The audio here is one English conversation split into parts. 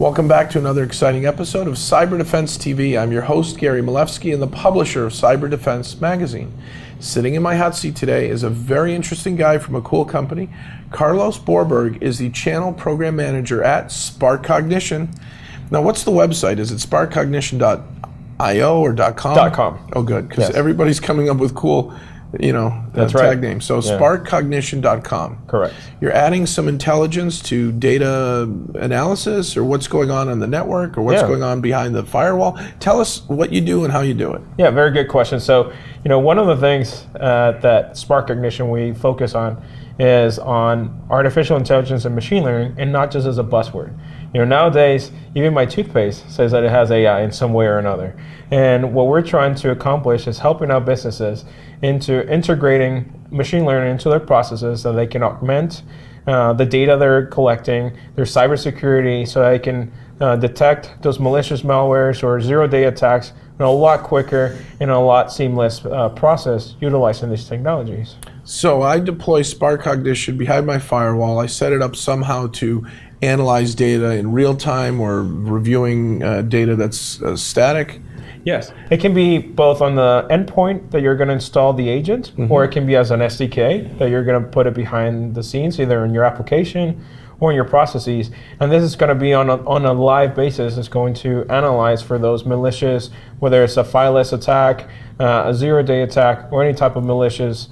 Welcome back to another exciting episode of Cyber Defense TV. I'm your host, Gary Malevsky, and the publisher of Cyber Defense Magazine. Sitting in my hot seat today is a very interesting guy from a cool company. Carlos Borberg is the Channel Program Manager at SparkCognition. Now, what's the website? Is it sparkcognition.io or .com? .com. Oh, good, because Yes. everybody's coming up with cool, That's tag right. names. So Yeah. sparkcognition.com. Correct. You're adding some intelligence to data analysis, or what's going on in the network, or what's Yeah. going on behind the firewall. Tell us what you do and how you do it. Yeah, very good question. So, one of the things that SparkCognition we focus on is on artificial intelligence and machine learning, and not just as a buzzword. Nowadays, even my toothpaste says that it has AI in some way or another. And what we're trying to accomplish is helping out businesses into integrating machine learning into their processes so they can augment the data they're collecting, their cybersecurity, so they can detect those malicious malwares or zero-day attacks in a lot quicker and a lot seamless process utilizing these technologies. So I deploy SparkCognition behind my firewall. I set it up somehow to analyze data in real time or reviewing data that's static. Yes, it can be both on the endpoint that you're going to install the agent, or it can be as an SDK that you're going to put it behind the scenes, either in your application or in your processes. And this is going to be on a live basis. It's going to analyze for those malicious, whether it's a fileless attack, a zero-day attack, or any type of malicious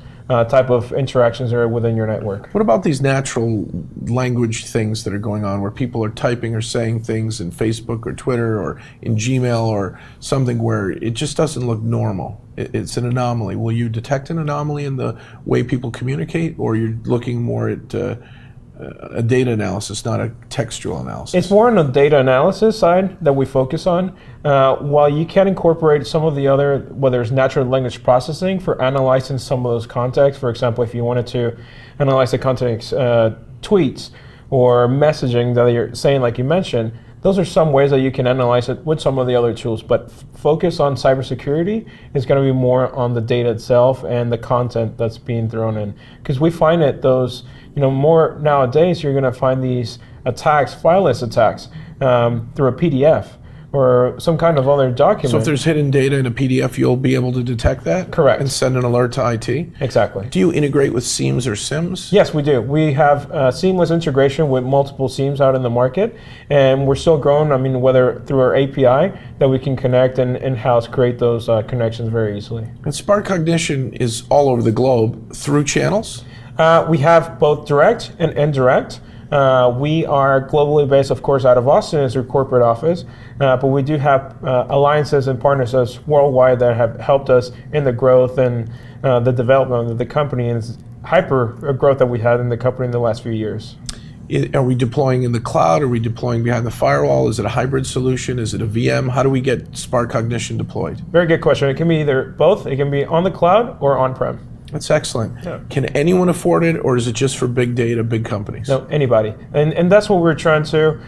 type of interactions that are within your network. What about these natural language things that are going on where people are typing or saying things in Facebook or Twitter or in Gmail or something where it just doesn't look normal? It's an anomaly. Will you detect an anomaly in the way people communicate, or you're looking more at a data analysis, not a textual analysis? It's more on the data analysis side that we focus on. While you can incorporate some of the other, whether it's natural language processing for analyzing some of those contexts. For example, if you wanted to analyze the context, tweets or messaging that you're saying, like you mentioned, those are some ways that you can analyze it with some of the other tools. But focus on cybersecurity is going to be more on the data itself and the content that's being thrown in. Because we find that those, more nowadays, you're going to find these attacks, fileless attacks, through a PDF or some kind of other document. So if there's hidden data in a PDF, you'll be able to detect that? Correct. And send an alert to IT? Exactly. Do you integrate with SIEMs or SIMs? Yes, we do. We have seamless integration with multiple SIEMs out in the market, and we're still growing. Whether through our API that we can connect and in-house create those connections very easily. And SparkCognition is all over the globe through channels? We have both direct and indirect. We are globally based, of course, out of Austin as our corporate office, but we do have alliances and partnerships worldwide that have helped us in the growth and the development of the company and hyper growth that we had in the company in the last few years. Are we deploying in the cloud? Are we deploying behind the firewall? Is it a hybrid solution? Is it a VM? How do we get SparkCognition deployed? Very good question. It can be either both. It can be on the cloud or on-prem. That's excellent. Yeah. Can anyone afford it, or is it just for big data, big companies? No, anybody. And that's what we're trying to.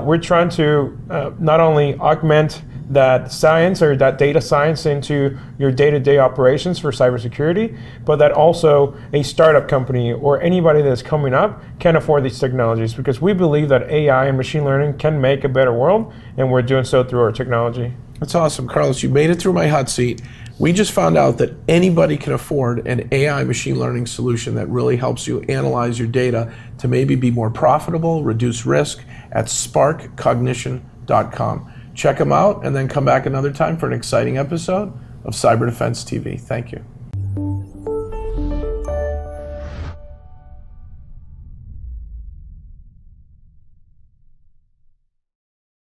We're trying to not only augment that science or that data science into your day-to-day operations for cybersecurity, but that also a startup company or anybody that's coming up can afford these technologies, because we believe that AI and machine learning can make a better world, and we're doing so through our technology. That's awesome. Carlos, you made it through my hot seat. We just found out that anybody can afford an AI machine learning solution that really helps you analyze your data to maybe be more profitable, reduce risk, at sparkcognition.com. Check them out and then come back another time for an exciting episode of Cyber Defense TV. Thank you.